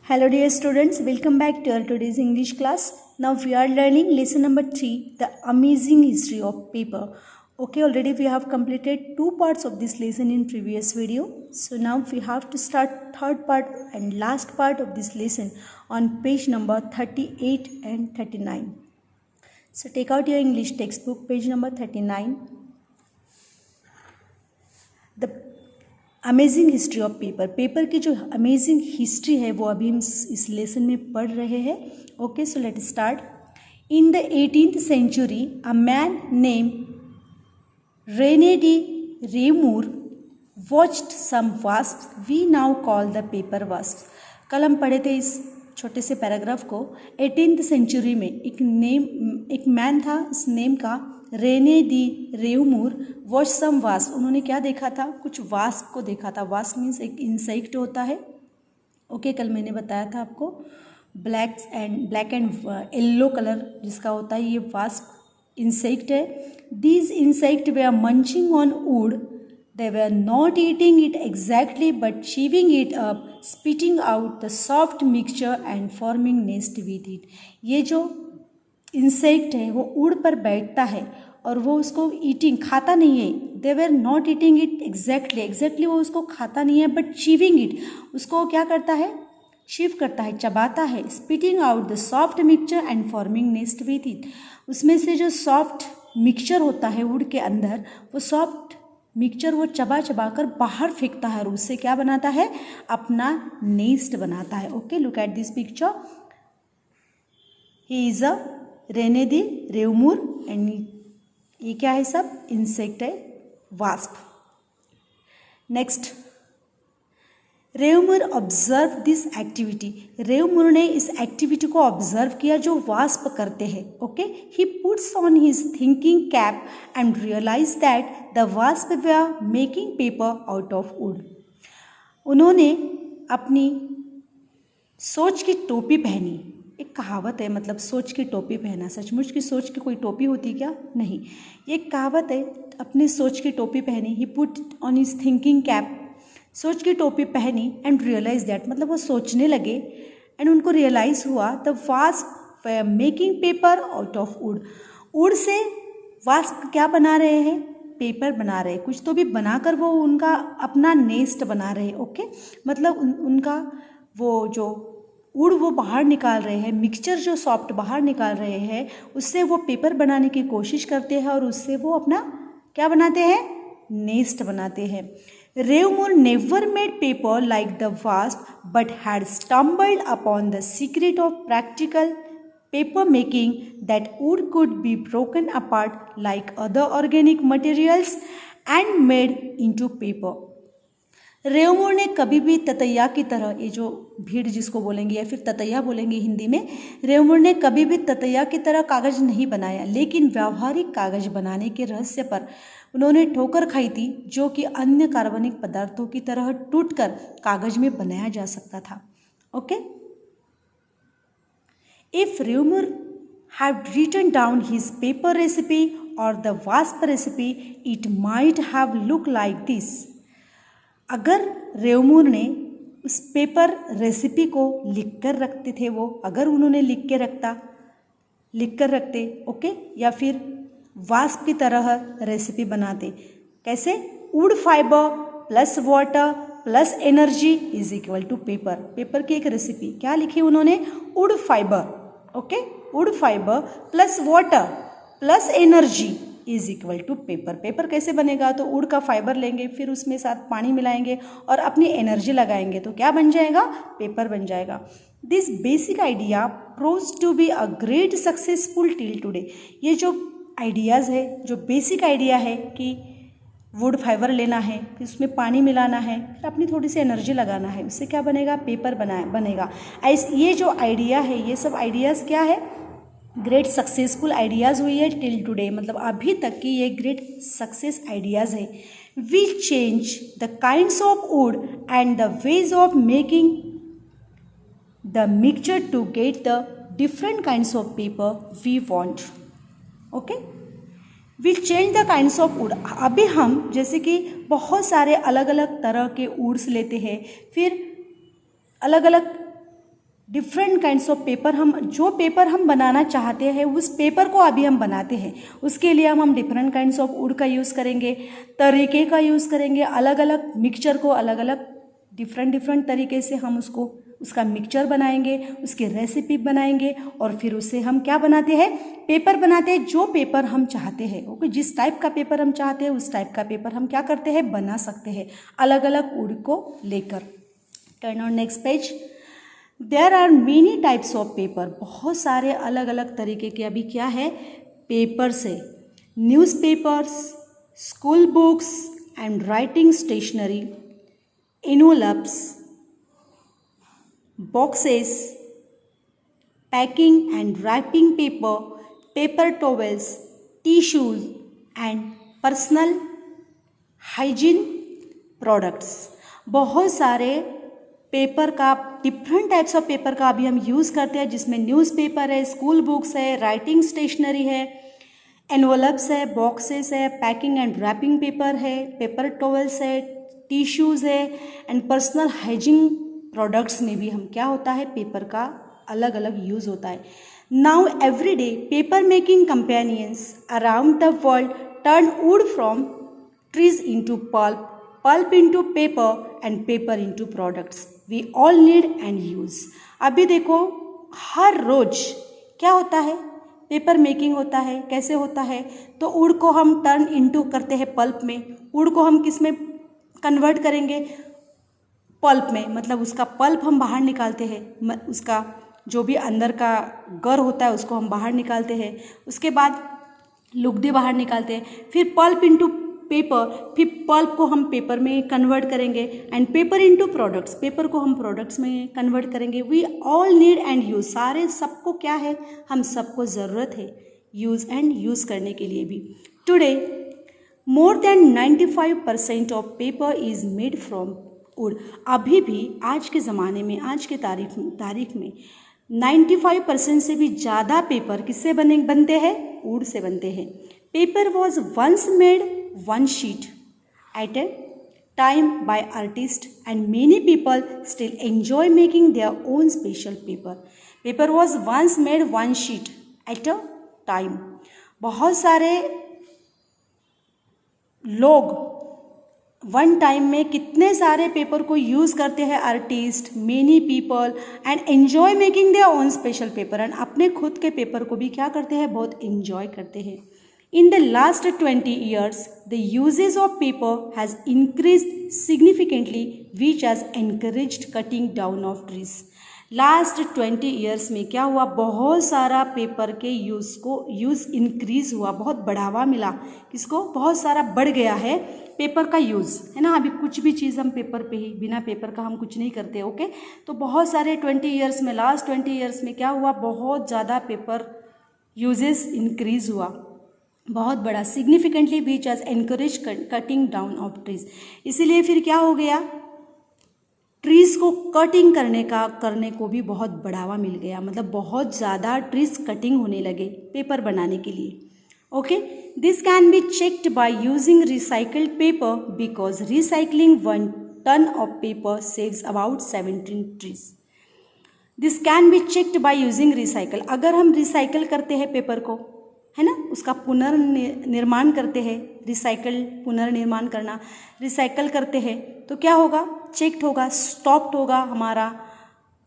Hello dear students, welcome back to our today's English class. Now we are learning lesson number 3, the amazing history of paper. Okay, already we have completed 2 parts of this lesson in previous video. So now we have to start third part and last part of this lesson on page number 38 and 39. So take out your English textbook, page number 39. The amazing history of paper. Paper की जो amazing history है वो अभी हम इस lesson में पढ़ रहे हैं. Okay, so let start. In the 18th century a man name Rene de Reaumur watched some wasps we now call the paper wasps. कल हम पढ़े थे इस छोटे से पैराग्राफ को. 18th century में एक मैन था, इस नेम का Renee de रेमूर watch some wasp. उन्होंने क्या देखा था? कुछ वास्प को देखा था. वास्प मीन्स एक इंसेक्ट होता है. ओके, कल मैंने बताया था आपको ब्लैक एंड येलो कलर जिसका होता है, ये वास्प इंसेक्ट है. दीज इंसेक्ट वे are munching on wood. They वे are not eating it exactly but chewing it up, spitting out the soft mixture and forming nest with it. ये जो insect है वो उड़ पर बैठता है और वो उसको ईटिंग खाता नहीं है. They were not eating it exactly वो उसको खाता नहीं है, बट चीविंग इट, उसको क्या करता है? चीव करता है, चबाता है. Spitting out the soft mixture and forming nest with it. उसमें से जो सॉफ्ट मिक्सचर होता है वुड के अंदर, वो सॉफ्ट मिक्सचर वो चबा कर बाहर फेंकता है और उससे क्या बनाता है? अपना नेस्ट बनाता है. Okay, look at this picture. He is a Rene de Reaumur and ये क्या है? सब इंसेक्ट है, wasp. Next, Reaumur observe this activity. Reaumur ने इस एक्टिविटी को ऑब्जर्व किया जो वास्प करते हैं. Okay, he puts on his thinking cap and realize that the wasp they are making paper out of wood. उन्होंने अपनी सोच की टोपी पहनी. एक कहावत है, मतलब सोच की टोपी पहना. सचमुच की सोच की कोई टोपी होती क्या? नहीं, ये कहावत है. अपनी सोच की टोपी पहनी. He put on his thinking cap, सोच की टोपी पहनी. एंड रियलाइज दैट, मतलब वो सोचने लगे एंड उनको रियलाइज हुआ the wasp making paper out of would. Would say wasp क्या बना रहे हैं? पेपर बना रहे हैं. कुछ तो भी बनाकर वो उनका अपना नेस्ट बना रहे हैं. ओके, मतलब उनका वो जो वुड वो बाहर निकाल रहे हैं, मिक्सचर जो सॉफ्ट बाहर निकाल रहे हैं, उससे वो पेपर बनाने की कोशिश करते हैं और उससे वो अपना क्या बनाते हैं? नेस्ट बनाते हैं. Reaumur never made paper like the wasp but had stumbled upon the secret of practical paper making that wood could be broken apart like other organic materials and made into paper. Reaumur ने कभी भी ततैया की तरह, ये जो भीड़ जिसको बोलेंगे या फिर ततैया बोलेंगे हिंदी में, रेमूर ने कभी भी ततैया की तरह कागज़ नहीं बनाया, लेकिन व्यावहारिक कागज़ बनाने के रहस्य पर उन्होंने ठोकर खाई थी, जो कि अन्य कार्बनिक पदार्थों की तरह टूटकर कागज़ में बनाया जा सकता था. Okay, if Reaumur had written down his paper recipe और the wasp recipe it might have look like this. अगर रेमूर ने उस पेपर रेसिपी को लिख कर रखते थे, वो अगर उन्होंने लिख कर रखते, ओके, या फिर वास्प की तरह रेसिपी बनाते. कैसे? Wood fibre plus water plus energy is equal to paper. Paper की एक रेसिपी क्या लिखी उन्होंने? Wood fibre. Okay, wood fibre plus water plus energy is equal to paper. Paper कैसे बनेगा? तो वुड का फाइबर लेंगे, फिर उसमें साथ पानी मिलाएंगे और अपनी एनर्जी लगाएंगे, तो क्या बन जाएगा? पेपर बन जाएगा. This basic idea proves to be a great successful till today. ये जो आइडियाज़ है, जो बेसिक आइडिया है कि वुड फाइबर लेना है, फिर उसमें पानी मिलाना है, फिर अपनी थोड़ी सी एनर्जी लगाना है, उससे क्या बनेगा? पेपर बनेगा. ये जो आइडिया है, ये सब आइडियाज़ क्या है? ग्रेट सक्सेसफुल आइडियाज़ हुई है टिल टुडे, मतलब अभी तक की ये ग्रेट सक्सेस आइडियाज़ है. We change the kinds of wood and the ways of making the mixture to get the different kinds of paper we want. Okay, will change the kinds of wood. अभी हम जैसे कि बहुत सारे अलग अलग तरह के वुड्स लेते हैं, फिर अलग अलग डिफरेंट काइंड्स ऑफ पेपर, हम जो पेपर हम बनाना चाहते हैं उस पेपर को अभी हम बनाते हैं, उसके लिए हम डिफरेंट काइंड्स ऑफ वुड का यूज़ करेंगे, तरीके का यूज़ करेंगे, अलग अलग मिक्सचर को अलग अलग डिफरेंट तरीके से हम उसका मिक्सचर बनाएंगे, उसकी रेसिपी बनाएंगे और फिर उससे हम क्या बनाते हैं, पेपर बनाते हैं, जो पेपर हम चाहते हैं। ओके, जिस टाइप का पेपर हम चाहते हैं उस टाइप का पेपर हम क्या करते हैं, बना सकते हैं अलग अलग वुड को लेकर। Turn on next page. There are many types of paper, बहुत सारे अलग अलग तरीके के अभी क्या है, पेपर्स है। Newspapers, school books and writing stationery, envelopes, boxes, packing and wrapping paper, paper towels, tissues and personal hygiene products। बहुत सारे पेपर का, डिफरेंट टाइप्स ऑफ पेपर का अभी हम यूज़ करते हैं, जिसमें न्यूज़पेपर है, स्कूल बुक्स है, राइटिंग स्टेशनरी है, एनवलप्स है, बॉक्सेस है, पैकिंग एंड रैपिंग पेपर है, पेपर टॉवल्स है, टिश्यूज़ है एंड पर्सनल हाइजीन प्रोडक्ट्स में भी हम क्या होता है, पेपर का अलग अलग यूज़ होता है। Now every day paper making companions around the world turn wood from trees into pulp, pulp into paper and paper into products we all need and use. अभी देखो हर रोज क्या होता है, पेपर मेकिंग होता है। कैसे होता है, तो वुड को हम टर्न इनटू करते हैं पल्प में, वुड को हम किस में कन्वर्ट करेंगे, पल्प में, मतलब उसका पल्प हम बाहर निकालते हैं, उसका जो भी अंदर का गर होता है उसको हम बाहर निकालते हैं, उसके बाद लुगदी बाहर निकालते हैं, फिर पल्प इनटू पेपर, फिर पल्प को हम पेपर में कन्वर्ट करेंगे and paper into products, paper को हम प्रोडक्ट्स में कन्वर्ट करेंगे। We all need and use, सारे सबको क्या है, हम सबको ज़रूरत है यूज़ एंड यूज़ करने के लिए भी। Today more than 95% of paper is made from would. अभी भी आज के ज़माने में, आज के तारीख में 95% से भी ज़्यादा पेपर किससे बनते हैं, वुड से बनते हैं। Paper was once made one sheet at a time by artists and many people still enjoy making their own special paper. Paper was once made one sheet at a time. बहुत सारे लोग one time में कितने सारे paper को use करते हैं, artist, many people and enjoy making their own special paper, and अपने खुद के पेपर को भी क्या करते हैं, बहुत एन्जॉय करते हैं। In the last 20 years, the usage of paper has increased significantly, which has encouraged cutting down of trees. Last 20 years में क्या हुआ, बहुत सारा पेपर के यूज़ इंक्रीज़ हुआ, बहुत बढ़ावा मिला, किसको, बहुत सारा बढ़ गया है पेपर का यूज़, है ना। अभी कुछ भी चीज़ हम पेपर पे ही, बिना पेपर का हम कुछ नहीं करते। ओके, तो बहुत सारे 20 ईयर्स में, लास्ट 20 ईयर्स में क्या हुआ, बहुत ज़्यादा पेपर यूजेस इंक्रीज़ हुआ, बहुत बड़ा, significantly which as encourage cutting down of trees. इसीलिए फिर क्या हो गया, ट्रीज़ को कटिंग करने को भी बहुत बढ़ावा मिल गया, मतलब बहुत ज़्यादा ट्रीज़ कटिंग होने लगे पेपर बनाने के लिए। Okay, this can be checked by using recycled paper because recycling 1 ton of paper saves about 17 trees. This can be checked by using recycle, अगर हम रिसाइकल करते हैं पेपर को, है ना, उसका पुनर्निर्माण करते हैं, रिसाइकल पुनर्निर्माण करना, रिसाइकल करते हैं तो क्या होगा, चेक्ड होगा, स्टॉप्ड होगा हमारा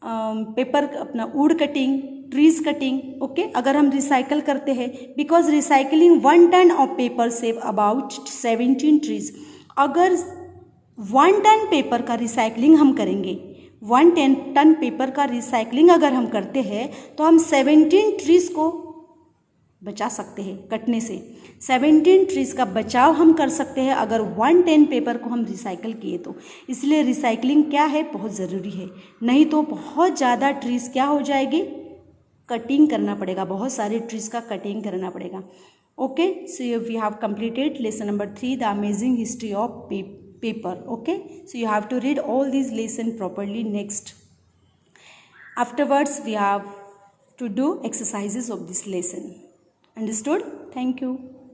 पेपर, अपना would cutting, trees cutting. Okay, अगर हम रिसाइकल करते हैं, because recycling 1 ton of paper save about 17 trees. अगर 1 ton पेपर का रिसाइकलिंग हम करेंगे, 1 ton पेपर का रिसाइकलिंग अगर हम करते हैं तो हम 17 ट्रीज को बचा सकते हैं कटने से। 17 ट्रीज़ का बचाव हम कर सकते हैं अगर 1 ton पेपर को हम रिसाइकल किए तो। इसलिए रिसाइकलिंग क्या है, बहुत ज़रूरी है, नहीं तो बहुत ज़्यादा ट्रीज़ क्या हो जाएगी, कटिंग करना पड़ेगा, बहुत सारे ट्रीज़ का कटिंग करना पड़ेगा। Okay, so we have completed lesson number 3, the amazing history of paper. Okay, so you have to read all these lesson properly next. Afterwards we have to do exercises of this lesson. Understood? Thank you.